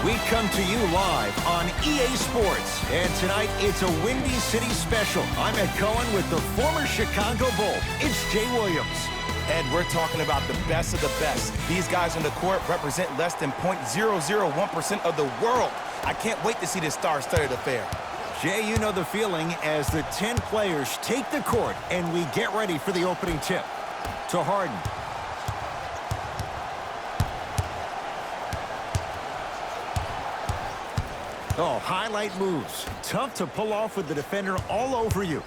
We come to you live on EA Sports, and tonight it's a Windy City special. I'm Ed Cohen with the former Chicago Bull. It's Jay Williams. Ed, we're talking about the best of the best. These guys on the court represent less than 0.001% of the world. I can't wait to see this star-studded affair. Jay, you know the feeling as the 10 players take the court and we get ready for the opening tip. To Harden. Oh, highlight moves. Tough to pull off with the defender all over you.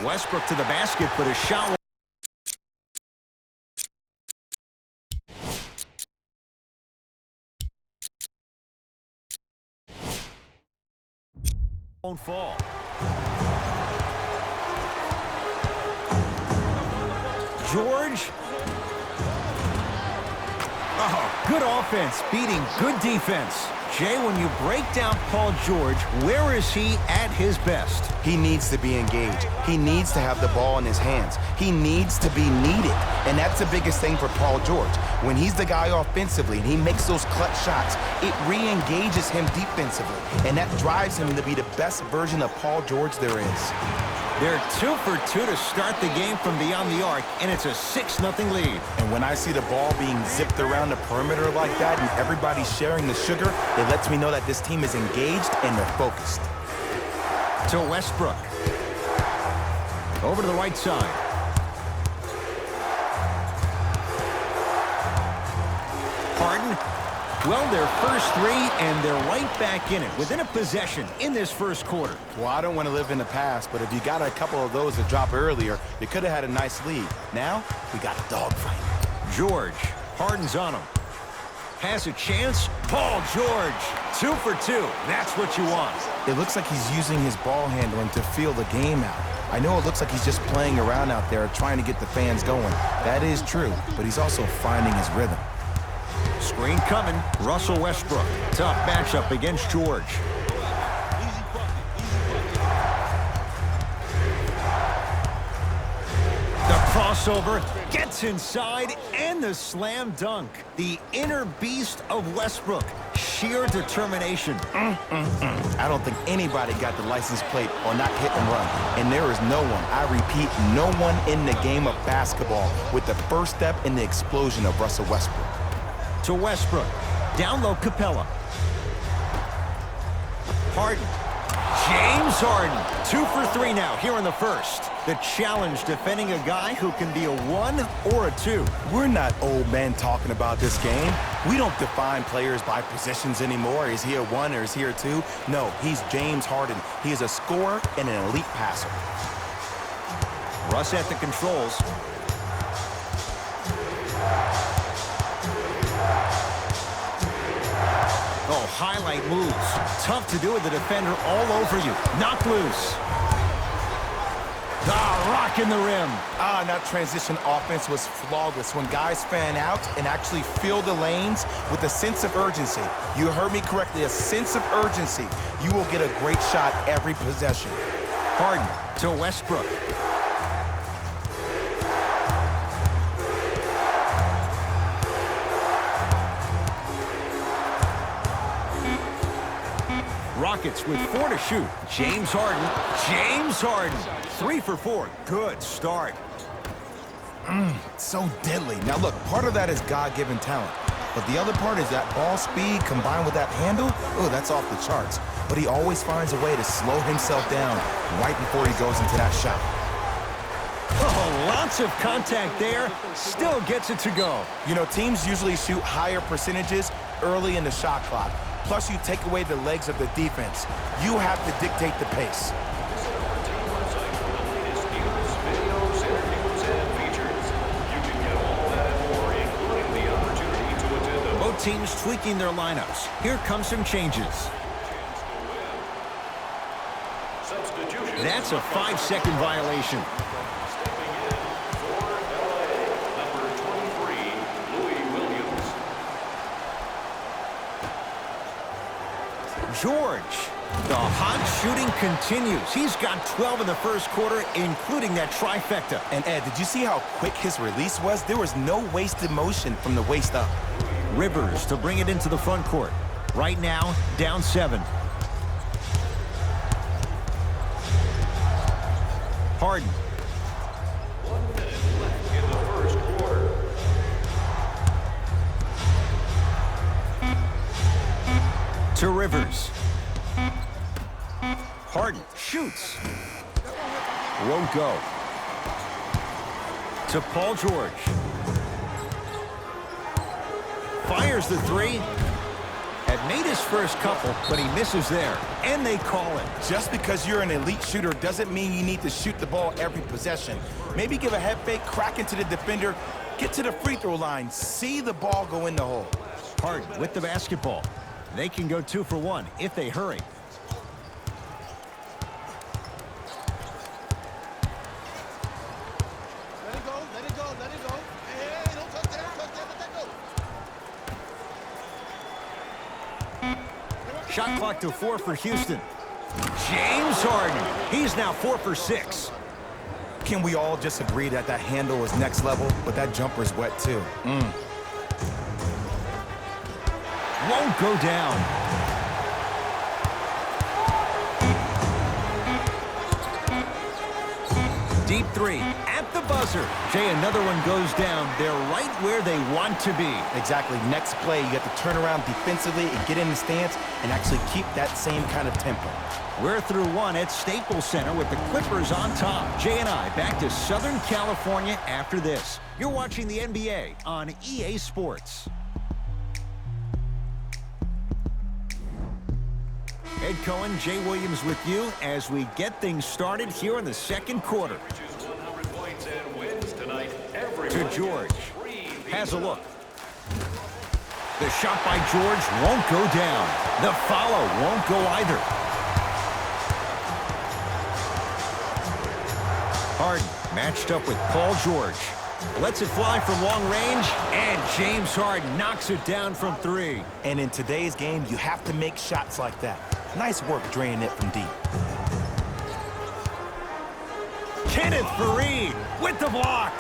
Westbrook to the basket, but a shot. Won't fall. George. Oh, good offense beating good defense. Jay, when you break down Paul George, where is he at his best? He needs to be engaged. He needs to have the ball in his hands. He needs to be needed. And that's the biggest thing for Paul George. When he's the guy offensively and he makes those clutch shots, it re-engages him defensively. And that drives him to be the best version of Paul George there is. They're 2 for 2 to start the game from beyond the arc, and it's a 6-0 lead. And when I see the ball being zipped around the perimeter like that and everybody sharing the sugar, it lets me know that this team is engaged and they're focused. To Westbrook. Over to the right side. Harden. Well, their first three, and they're right back in it, within a possession in this first quarter. Well, I don't want to live in the past, but if you got a couple of those to drop earlier, you could have had a nice lead. Now, we got a dogfight. George. Harden's on him. Has a chance. Paul George. 2 for 2. That's what you want. It looks like he's using his ball handling to feel the game out. I know it looks like he's just playing around out there trying to get the fans going. That is true, but he's also finding his rhythm. Screen coming. Russell Westbrook. Tough matchup against George. The crossover gets inside, and the slam dunk. The inner beast of Westbrook. Sheer determination. I don't think anybody got the license plate or not hit and run. And there is no one, I repeat, no one in the game of basketball with the first step in the explosion of Russell Westbrook. To Westbrook. Down low, Capella. Harden. James Harden. 2 for 3 now here in the first. The challenge defending a guy who can be a 1 or a 2. We're not old men talking about this game. We don't define players by positions anymore. Is he a 1 or is he a 2? No, he's James Harden. He is a scorer and an elite passer. Russ at the controls. Oh, highlight moves. Tough to do with the defender all over you. Knocked loose. Rocking the rim. That transition offense was flawless when guys fan out and actually fill the lanes with a sense of urgency. You heard me correctly, a sense of urgency. You will get a great shot every possession. Harden to Westbrook. Rockets with 4 to shoot. James Harden. James Harden. 3 for 4. Good start. So deadly. Now look, part of that is God-given talent. But the other part is that ball speed combined with that handle. Oh, that's off the charts. But he always finds a way to slow himself down right before he goes into that shot. Oh, lots of contact there. Still gets it to go. You know, teams usually shoot higher percentages early in the shot clock. Plus, you take away the legs of the defense. You have to dictate the pace. Both teams tweaking their lineups. Here come some changes. That's a 5-second violation. George The hot shooting continues. He's got 12 in the first quarter, including that trifecta. And Ed, did you see how quick his release was? There was no wasted motion from the waist up. Rivers to bring it into the front court. Right now, down 7. Harden. 1 minute left in the first quarter. To Rivers. Harden shoots. Won't go. To Paul George. Fires the 3. Had made his first couple, but he misses there. And they call it. Just because you're an elite shooter doesn't mean you need to shoot the ball every possession. Maybe give a head fake, crack into the defender, get to the free throw line, see the ball go in the hole. Harden with the basketball. They can go 2 for 1 if they hurry. Let it go, let it go, let it go. Hey, don't touch that, let that go. Shot clock to 4 for Houston. James Harden. He's now 4 for 6. Can we all just agree that that handle is next level, but that jumper's wet too? Won't go down. Deep 3 at the buzzer. Jay, another one goes down. They're right where they want to be. Exactly. Next play, you have to turn around defensively and get in the stance and actually keep that same kind of tempo. We're through 1 at Staples Center with the Clippers on top. Jay and I back to Southern California after this. You're watching the NBA on EA Sports. Ed Cohen, Jay Williams with you as we get things started here in the second quarter. Reaches 100 points and wins tonight. To George. Has a look. The shot by George won't go down. The follow won't go either. Harden matched up with Paul George. Lets it fly from long range, and James Harden knocks it down from 3. And in today's game, you have to make shots like that. Nice work draining it from deep. Kenneth Faried with the block.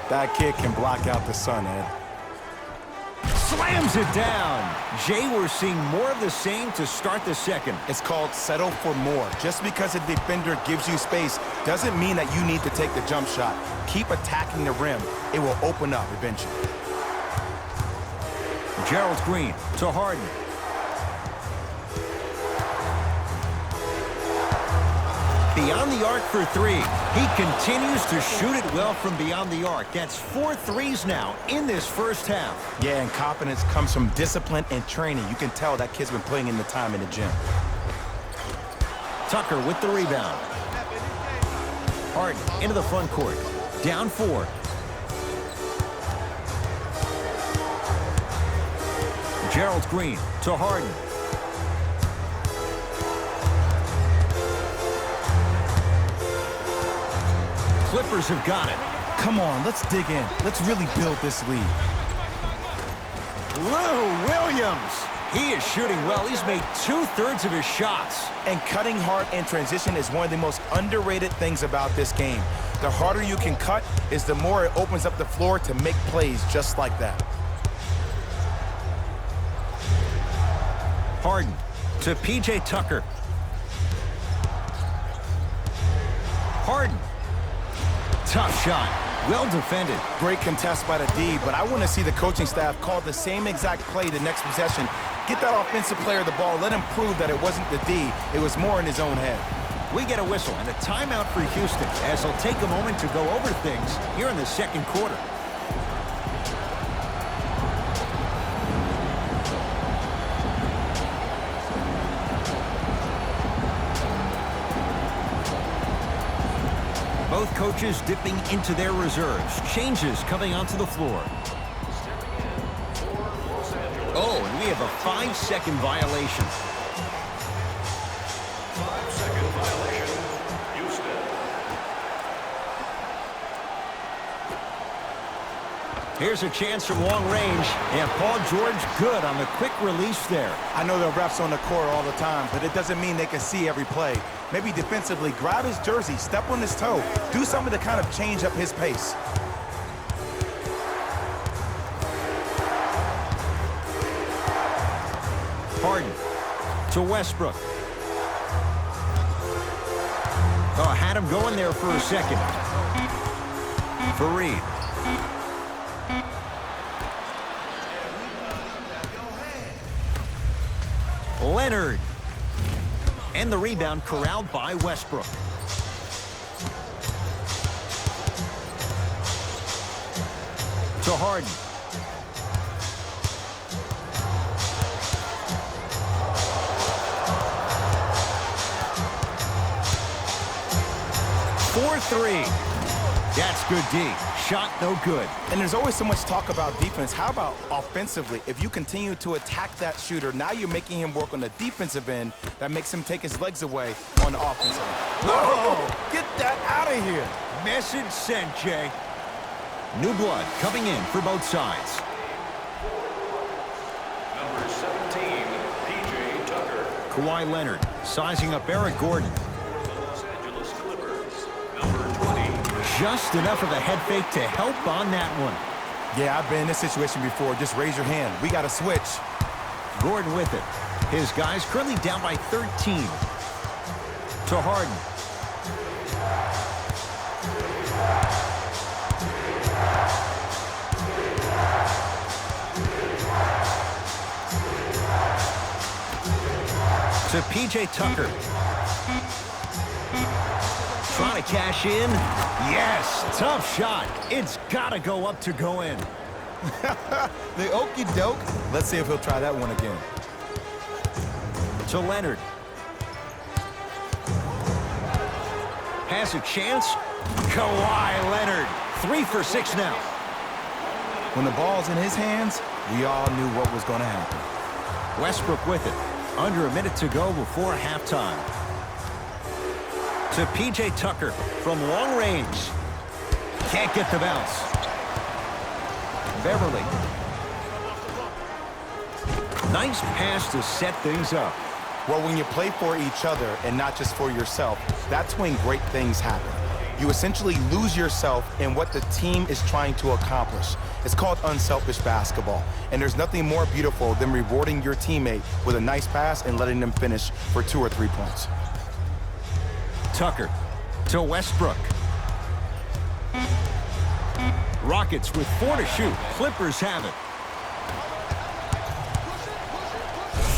That kid can block out the sun, Ed. Slams it down. Jay, we're seeing more of the same to start the second. It's called settle for more. Just because a defender gives you space doesn't mean that you need to take the jump shot. Keep attacking the rim. It will open up eventually. Gerald Green to Harden. Beyond the arc for 3. He continues to shoot it well from beyond the arc. That's 4 threes now in this first half. Yeah, and confidence comes from discipline and training. You can tell that kid's been putting in the time in the gym. Tucker with the rebound. Harden into the front court. Down 4. Gerald Green to Harden. Clippers have got it. Come on, let's dig in. Let's really build this lead. Lou Williams. He is shooting well. He's made 2/3 of his shots. And cutting hard in transition is one of the most underrated things about this game. The harder you can cut is the more it opens up the floor to make plays just like that. Harden to P.J. Tucker. Harden. Tough shot. Well defended. Great contest by the D, but I want to see the coaching staff call the same exact play the next possession. Get that offensive player the ball. Let him prove that it wasn't the D. It was more in his own head. We get a whistle and a timeout for Houston as they'll take a moment to go over things here in the second quarter. Both coaches dipping into their reserves. Changes coming onto the floor. Oh, and we have a 5-second violation. 5-second violation. Houston. Here's a chance from long range. And Paul George good on the quick release there. I know the refs on the court all the time, but it doesn't mean they can see every play. Maybe defensively, grab his jersey, step on his toe, do something to kind of change up his pace. Harden to Westbrook. Oh, had him going there for a second. Fareed. Leonard. And the rebound corralled by Westbrook. To Harden. For three. That's good D. Shot no good. And there's always so much talk about defense. How about offensively? If you continue to attack that shooter, now you're making him work on the defensive end. That makes him take his legs away on the offensive end. Whoa! Get that out of here. Message sent, Jay. New blood coming in for both sides. Number 17, P.J. Tucker. Kawhi Leonard sizing up Eric Gordon. Los Angeles Clippers. Number 20. Just enough of a head fake to help on that one. Yeah, I've been in this situation before. Just raise your hand. We got to switch. Gordon with it. His guys currently down by 13. To Harden. To P.J. Tucker. Trying to cash in. Yes, tough shot. It's got to go up to go in. The okey doke. Let's see if he'll try that one again. To Leonard. Has a chance. Kawhi Leonard. 3 for 6 now. When the ball's in his hands, we all knew what was going to happen. Westbrook with it. Under a minute to go before halftime. To P.J. Tucker from long range. Can't get the bounce. Beverly. Nice pass to set things up. Well, when you play for each other and not just for yourself, that's when great things happen. You essentially lose yourself in what the team is trying to accomplish. It's called unselfish basketball. And there's nothing more beautiful than rewarding your teammate with a nice pass and letting them finish for 2 or 3 points. Tucker to Westbrook. Rockets with 4 to shoot. Clippers have it.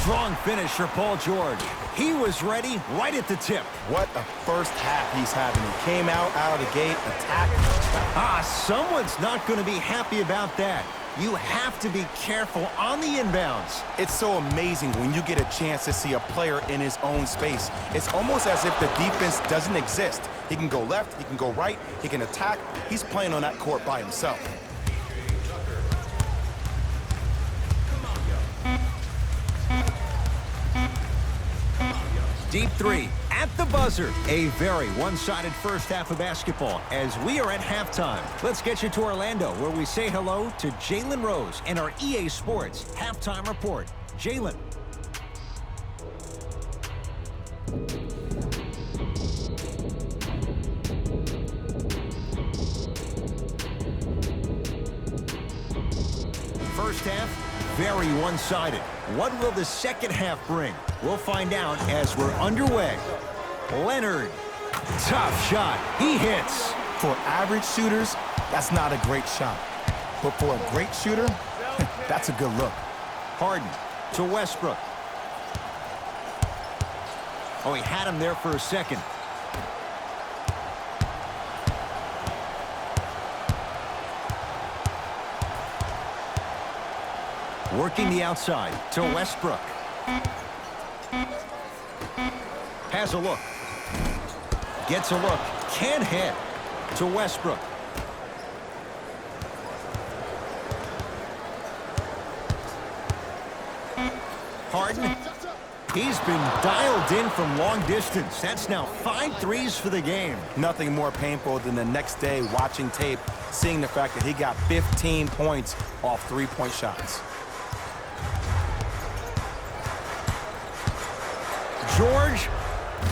Strong finish for Paul George. He was ready right at the tip. What a first half he's having. He came out of the gate, attacked. Someone's not going to be happy about that. You have to be careful on the inbounds. It's so amazing when you get a chance to see a player in his own space. It's almost as if the defense doesn't exist. He can go left, he can go right, he can attack. He's playing on that court by himself. Deep three at the buzzer. A very one-sided first half of basketball as we are at halftime. Let's get you to Orlando where we say hello to Jalen Rose and our EA Sports halftime report. Jalen. First half, very one-sided. What will the second half bring? We'll find out as we're underway. Leonard, tough shot. He hits. For average shooters, that's not a great shot. But for a great shooter, that's a good look. Harden to Westbrook. Oh, he had him there for a second. Working the outside to Westbrook. Has a look. Gets a look. Can't hit. To Westbrook. Harden. He's been dialed in from long distance. That's now 5 threes for the game. Nothing more painful than the next day watching tape, seeing the fact that he got 15 points off three-point shots. George,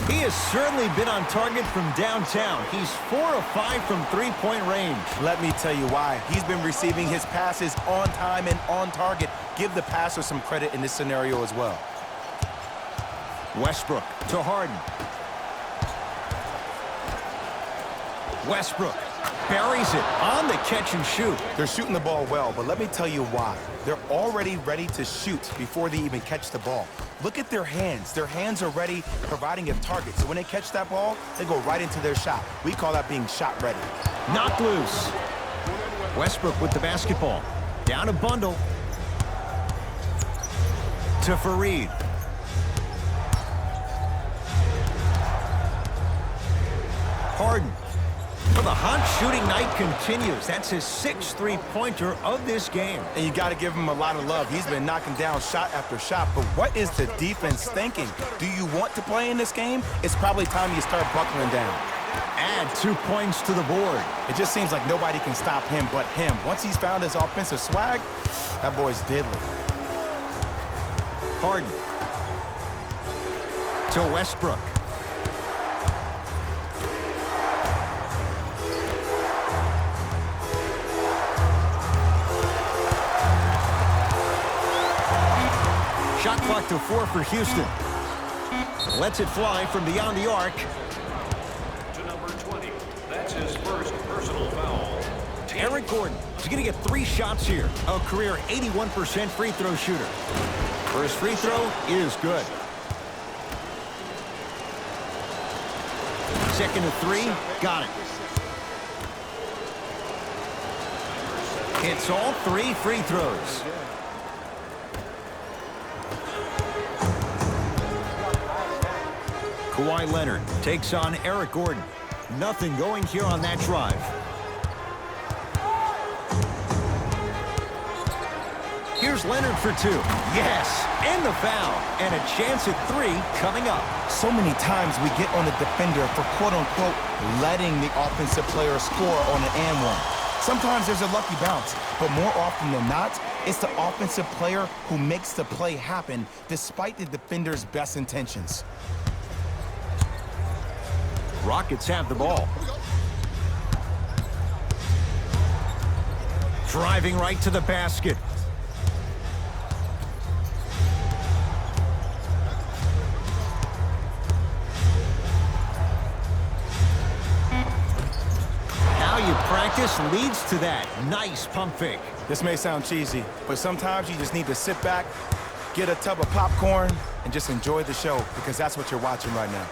he has certainly been on target from downtown. He's 4 of 5 from three-point range. Let me tell you why. He's been receiving his passes on time and on target. Give the passer some credit in this scenario as well. Westbrook to Harden. Westbrook buries it on the catch and shoot. They're shooting the ball well, but let me tell you why. They're already ready to shoot before they even catch the ball. Look at their hands. Their hands are ready, providing a target. So when they catch that ball, they go right into their shot. We call that being shot ready. Knocked loose. Westbrook with the basketball. Down a bundle. To Fareed. Harden. Well, the hot shooting night continues. That's his 6th three-pointer of this game. And you got to give him a lot of love. He's been knocking down shot after shot. But what is the defense thinking? Do you want to play in this game? It's probably time you start buckling down. Add 2 points to the board. It just seems like nobody can stop him but him. Once he's found his offensive swag, that boy's deadly. Harden. To Westbrook. Shot clock to 4 for Houston. Lets it fly from beyond the arc. To number 20. That's his first personal foul. Eric Gordon is going to get 3 shots here. A career 81% free throw shooter. First free throw is good. Second to 3, got it. Hits all 3 free throws. Kawhi Leonard takes on Eric Gordon. Nothing going here on that drive. Here's Leonard for 2. Yes, and the foul. And a chance at 3 coming up. So many times we get on the defender for quote-unquote letting the offensive player score on an and one. Sometimes there's a lucky bounce, but more often than not, it's the offensive player who makes the play happen despite the defender's best intentions. Rockets have the ball. Driving right to the basket. How you practice leads to that. Nice pump fake. This may sound cheesy, but sometimes you just need to sit back, get a tub of popcorn, and just enjoy the show, because that's what you're watching right now.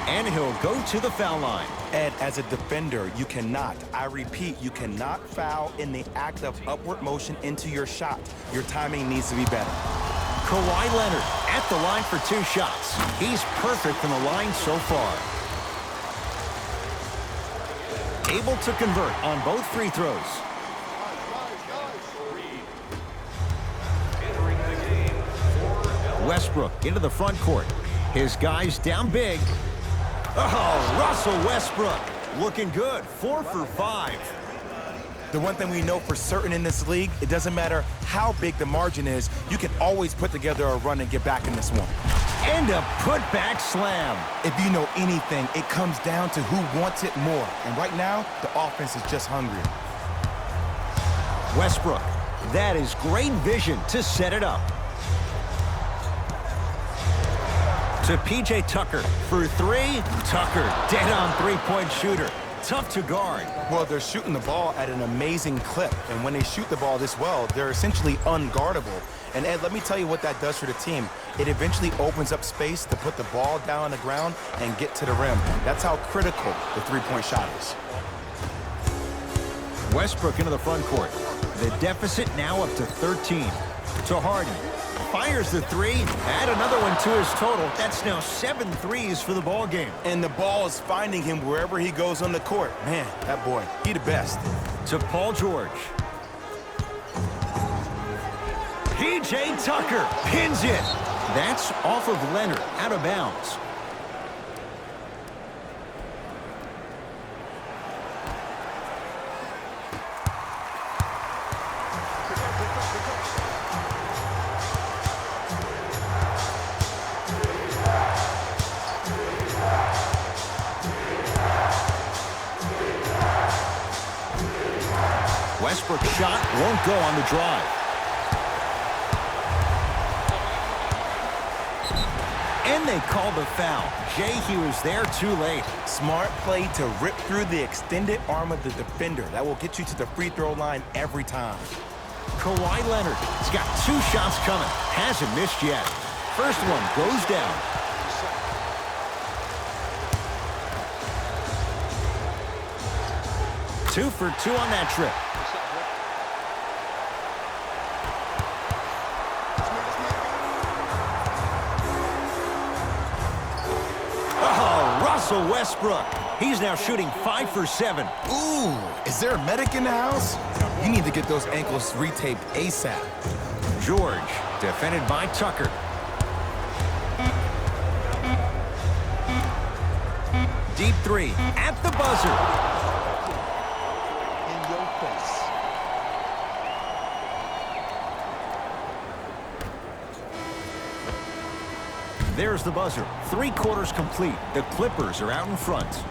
And he'll go to the foul line. Ed, as a defender, you cannot, I repeat, you cannot foul in the act of upward motion into your shot. Your timing needs to be better. Kawhi Leonard at the line for 2 shots. He's perfect from the line so far. Able to convert on both free throws. Entering the game for Westbrook into the front court. His guys down big. Oh, Russell Westbrook looking good. 4 for 5. The one thing we know for certain in this league, it doesn't matter how big the margin is, you can always put together a run and get back in this one. And a putback slam. If you know anything, it comes down to who wants it more. And right now, the offense is just hungry. Westbrook, that is great vision to set it up. To P.J. Tucker for 3. Tucker, dead on three-point shooter. Tough to guard. Well, they're shooting the ball at an amazing clip. And when they shoot the ball this well, they're essentially unguardable. And Ed, let me tell you what that does for the team. It eventually opens up space to put the ball down on the ground and get to the rim. That's how critical the three-point shot is. Westbrook into the front court. The deficit now up to 13. To Harden. Fires the 3. Add another one to his total. That's now 7 threes for the ball game. And the ball is finding him wherever he goes on the court. Man, that boy, he the best. To Paul George. P.J. Tucker pins it. That's off of Leonard, out of bounds. Westbrook's shot won't go on the drive. And they called the foul. Jay, he was there too late. Smart play to rip through the extended arm of the defender. That will get you to the free throw line every time. Kawhi Leonard, he's got 2 shots coming. Hasn't missed yet. First one goes down. Two for 2 on that trip. Oh, Russell Westbrook. He's now shooting 5 for 7. Ooh, is there a medic in the house? You need to get those ankles retaped ASAP. George, defended by Tucker. Deep 3 at the buzzer. In your face. There's the buzzer. 3 quarters complete. The Clippers are out in front.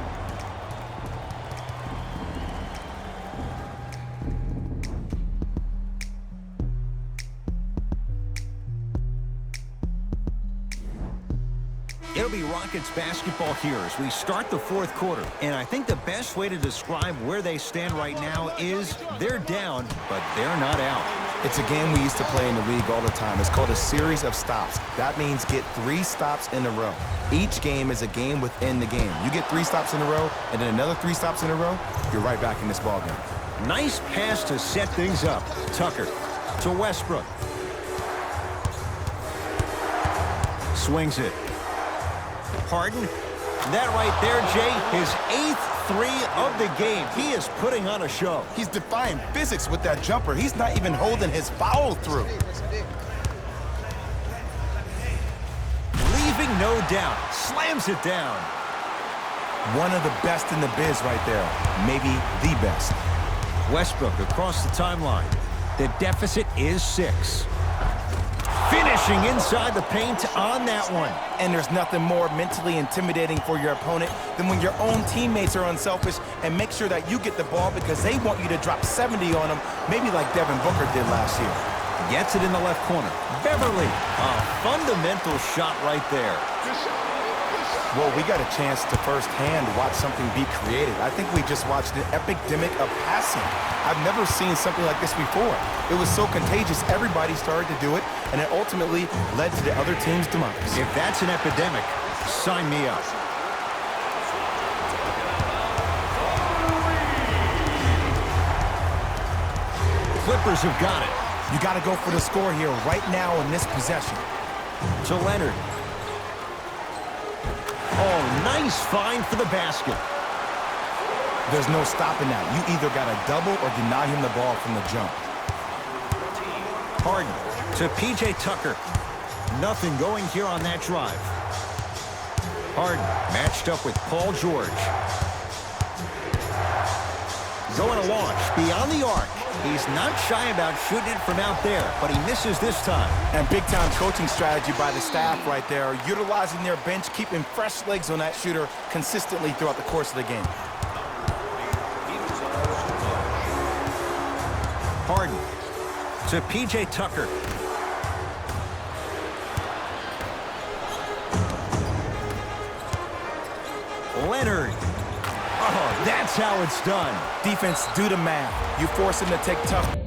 It'll be Rockets basketball here as we start the 4th quarter. And I think the best way to describe where they stand right now is they're down, but they're not out. It's a game we used to play in the league all the time. It's called a series of stops. That means get 3 stops in a row. Each game is a game within the game. You get 3 stops in a row, and then another 3 stops in a row, you're right back in this ballgame. Nice pass to set things up. Tucker to Westbrook. Swings it. Harden. That right there, Jay, his 8th 3 of the game. He is putting on a show. He's defying physics with that jumper. He's not even holding his foul through. Leaving no doubt. Slams it down. One of the best in the biz right there. Maybe the best. Westbrook across the timeline. The deficit is 6. Finishing inside the paint on that one. And there's nothing more mentally intimidating for your opponent than when your own teammates are unselfish and make sure that you get the ball because they want you to drop 70 on them, maybe like Devin Booker did last year. Gets it in the left corner. Beverly, a fundamental shot right there. Well, we got a chance to firsthand watch something be created. I think we just watched an epidemic of passing. I've never seen something like this before. It was so contagious, everybody started to do it, and it ultimately led to the other team's demise. If that's an epidemic, sign me up. Clippers have got it. You got to go for the score here right now in this possession. To Leonard. Oh, nice find for the basket. There's no stopping that. You either got to double or deny him the ball from the jump. Harden to P.J. Tucker. Nothing going here on that drive. Harden matched up with Paul George. Going to launch beyond the arc. He's not shy about shooting it from out there, but he misses this time. And big-time coaching strategy by the staff right there, utilizing their bench, keeping fresh legs on that shooter consistently throughout the course of the game. Harden to P.J. Tucker. Leonard. Oh, that's how it's done. Defense, do the math. You force him to take tough.